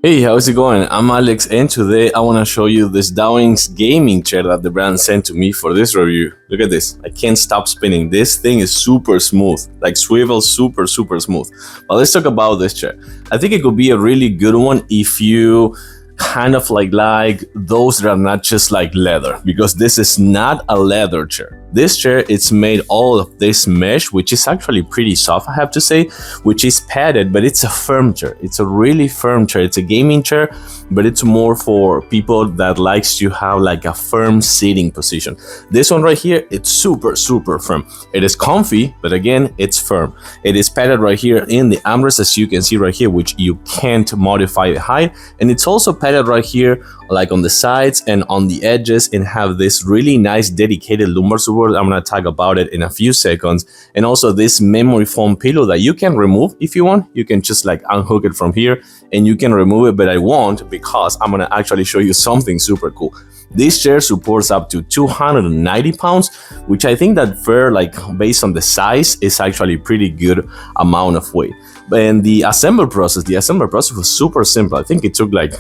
Hey, how's it going? I'm Alex, and today I want to show you this Dowinx gaming chair that the brand sent to me for this review. Look at this. I can't stop spinning. This thing is super smooth, like swivel super smooth. But let's talk about this chair. I think it could be a really good one if you kind of like those that are not just like leather, because this is not a leather chair. This chair, it's made all of this mesh, which is actually pretty soft, I have to say, which is padded, but it's a firm chair. It's a really firm chair. It's a gaming chair, but it's more for people that likes to have like a firm sitting position. This one right here, it's super firm. It is comfy, but again, it's firm. It is padded right here in the armrest, as you can see right here, which you can't modify the height, and it's also padded right here like on the sides and on the edges, and have this really nice dedicated lumbar support. I'm gonna talk about it in a few seconds. And also this memory foam pillow that you can remove if you want. You can just like unhook it from here and you can remove it, but I won't, because I'm gonna actually show you something super cool. This chair supports up to 290 pounds, which I think that for like based on the size is actually pretty good amount of weight. And the assembly process was super simple. I think it took like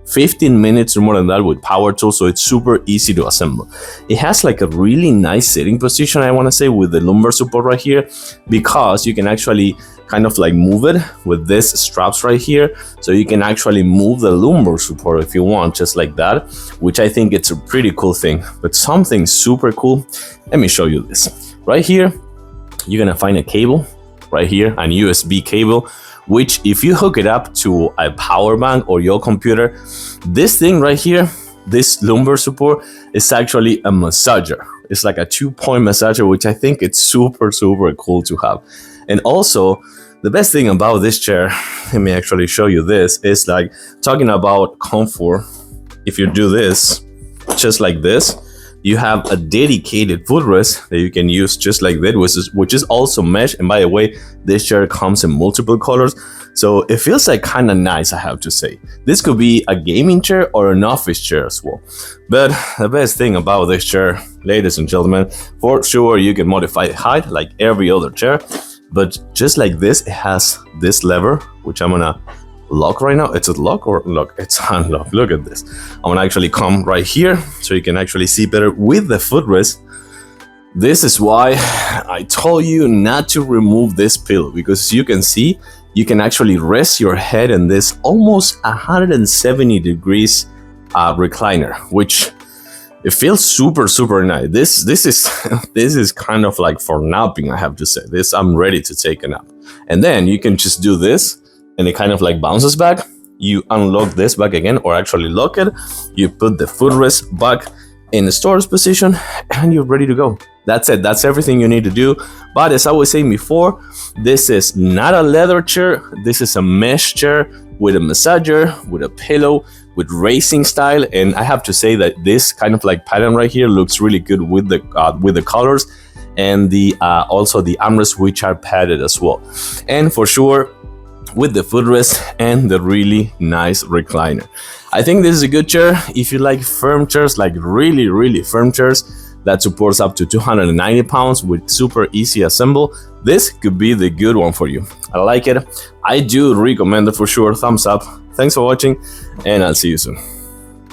15 minutes or more than that with power tools, so it's super easy to assemble. It has like a really nice sitting position, I want to say, with the lumbar support right here, because you can actually kind of like move it with this straps right here, so you can actually move the lumbar support if you want, just like that, which I think it's a pretty cool thing. But something super cool, let me show you this. Right here, you're gonna find a cable right here, an USB cable, which if you hook it up to a power bank or your computer, this thing right here, this lumbar support, is actually a massager. It's like a 2-point massager, which I think it's super cool to have. And also, the best thing about this chair, let me actually show you this, is like talking about comfort. If you do this, just like this, you have a dedicated footrest that you can use just like that, which is also mesh. And by the way, this chair comes in multiple colors, so it feels like kind of nice, I have to say. This could be a gaming chair or an office chair as well. But the best thing about this chair, ladies and gentlemen, for sure you can modify the height like every other chair, but just like this, it has this lever, which I'm gonna lock right now. It's a lock or lock? It's unlock. Look at this. I'm gonna actually come right here so you can actually see better with the footrest. This is why I told you not to remove this pillow, because as you can see, you can actually rest your head in this almost 170 degrees recliner, which it feels super nice. This is kind of like for napping, I have to say. This, I'm ready to take a nap. And then you can just do this, and it kind of like bounces back. You unlock this back again, or actually lock it. You put the footrest back in the storage position, and you're ready to go. That's it. That's everything you need to do. But as I was saying before, this is not a leather chair. This is a mesh chair with a massager, with a pillow, with racing style. And I have to say that this kind of like pattern right here looks really good with the colors, and the also the armrests, which are padded as well. And for sure, with the footrest and the really nice recliner. I think this is a good chair if you like firm chairs, like really firm chairs that supports up to 290 pounds with super easy assemble. This could be the good one for you. I like it. I do recommend it for sure. Thumbs up. Thanks for watching, and I'll see you soon.